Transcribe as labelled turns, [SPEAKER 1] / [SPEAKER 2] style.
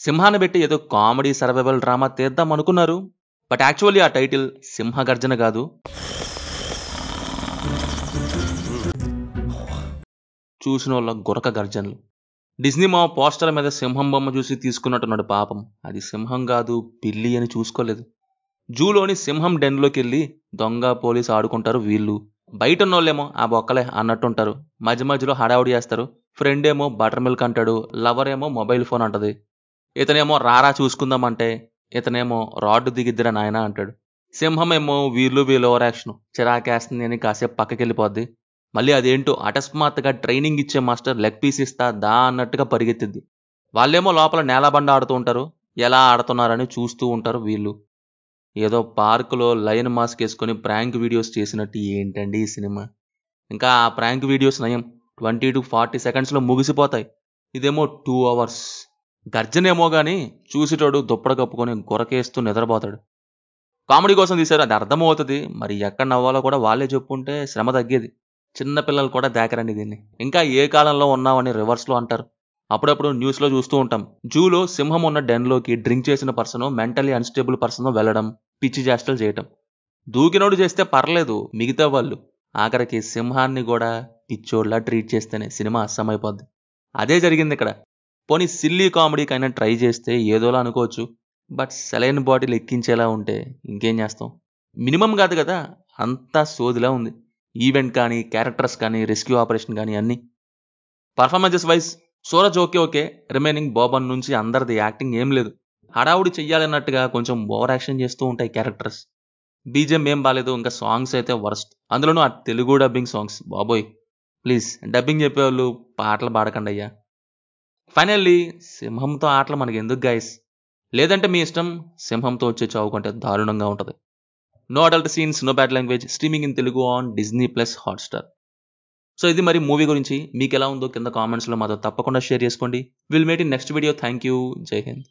[SPEAKER 1] సింహాన్ని పెట్టి ఏదో కామెడీ సర్వైవల్ డ్రామా తీద్దాం అనుకున్నారు. బట్ యాక్చువల్లీ ఆ టైటిల్ సింహ గర్జన కాదు, చూసిన వాళ్ళ గురక గర్జనలు. డిజ్నీ మా పోస్టర్ మీద సింహం బొమ్మ చూసి తీసుకున్నట్టున్నాడు పాపం. అది సింహం కాదు, పిల్లి అని చూసుకోలేదు. జూలోని సింహం డెన్లోకి వెళ్ళి దొంగ పోలీస్ ఆడుకుంటారు వీళ్ళు. బయట ఉన్నోళ్ళేమో ఆ బొక్కలే అన్నట్టుంటారు. మధ్య మధ్యలో హడావుడి చేస్తారు. ఫ్రెండ్ ఏమో బటర్ మిల్క్ అంటాడు, లవర్ ఏమో మొబైల్ ఫోన్ అంటది. ఇతనేమో రారా చూసుకుందామంటే ఇతనేమో రాడ్డు దిగిద్దిరా నాయన అంటాడు. సింహం ఏమో వీళ్ళు ఓవర్ యాక్షన్ చిరాకేస్తుంది అని కాసేపు పక్కకెళ్ళిపోద్ది. మళ్ళీ అదేంటో అకస్మాత్తుగా ట్రైనింగ్ ఇచ్చే మాస్టర్ లెగ్ పీస్ ఇస్తా దా అన్నట్టుగా పరిగెత్తిద్ది. వాళ్ళేమో లోపల నేలబండ ఆడుతూ ఉంటారు. ఎలా ఆడుతున్నారని చూస్తూ ఉంటారు వీళ్ళు. ఏదో పార్కులో లయన్ మాస్క్ వేసుకొని ప్రాంక్ వీడియోస్ చేసినట్టు ఏంటండి ఈ సినిమా. ఇంకా ఆ ప్రాంక్ వీడియోస్ నయం 20 to 40 సెకండ్స్లో ముగిసిపోతాయి. ఇదేమో 2 hours. గర్జనేమో కానీ చూసేటోడు దుప్పడ కప్పుకొని గొరకేస్తూ నిద్రపోతాడు. కామెడీ కోసం తీశారు, అది అర్థమవుతుంది. మరి ఎక్కడ నవ్వాలో కూడా వాళ్ళే చెప్పుంటే శ్రమ తగ్గేది. చిన్న పిల్లలు కూడా దాకరండి దీన్ని. ఇంకా ఏ కాలంలో ఉన్నామని రివర్స్లో అంటారు. అప్పుడప్పుడు న్యూస్లో చూస్తూ ఉంటాం. జూలో సింహం ఉన్న డెన్లోకి డ్రింక్ చేసిన పర్సన్, మెంటలీ అన్స్టేబుల్ పర్సన్ వెళ్ళడం, పిచ్చి చేష్టలు చేయటం. దూకినోడు చేస్తే పర్లేదు, మిగతా వాళ్ళు ఆఖరికి సింహాన్ని కూడా పిచ్చోడ్లా ట్రీట్ చేస్తేనే సినిమా అస్సమైపోద్ది. అదే జరిగింది ఇక్కడ. పోనీ సిల్లీ కామెడీకైనా ట్రై చేస్తే ఏదోలా అనుకోవచ్చు. బట్ సెలైన్ బాటిల్ ఎక్కించేలా ఉంటే ఇంకేం చేస్తాం. మినిమం కాదు కదా, అంతా సోదిలా ఉంది. ఈవెంట్ కానీ, క్యారెక్టర్స్ కానీ, రెస్క్యూ ఆపరేషన్ కానీ అన్నీ. Performances wise Suraj okay. Remaining Boban నుంచి అందరిది యాక్టింగ్ ఏం లేదు. హడావుడి చెయ్యాలన్నట్టుగా కొంచెం ఓవర్ యాక్షన్ చేస్తూ ఉంటాయి క్యారెక్టర్స్. బీజం ఏం బాలేదు. ఇంకా సాంగ్స్ అయితే వర్స్ట్. అందులోనూ ఆ తెలుగు డబ్బింగ్ సాంగ్స్ బాబోయ్. ప్లీజ్ డబ్బింగ్ చెప్పేవాళ్ళు పాటలు పాడకండి అయ్యా. ఫైనల్లీ సింహంతో ఆటలు మనకి ఎందుకు గైస్? లేదంటే మీ ఇష్టం. సింహంతో వచ్చే చావుకుంటే దారుణంగా ఉంటుంది. No adult scenes, no bad language, streaming in Telugu on Disney plus Hotstar. So ఇది మరి మూవీ గురించి. మీకు ఎలా ఉందో కింద కామెంట్స్లో మాతో తప్పకుండా షేర్ చేసుకోండి. Will meet in next video. Thank you. జై హింద్.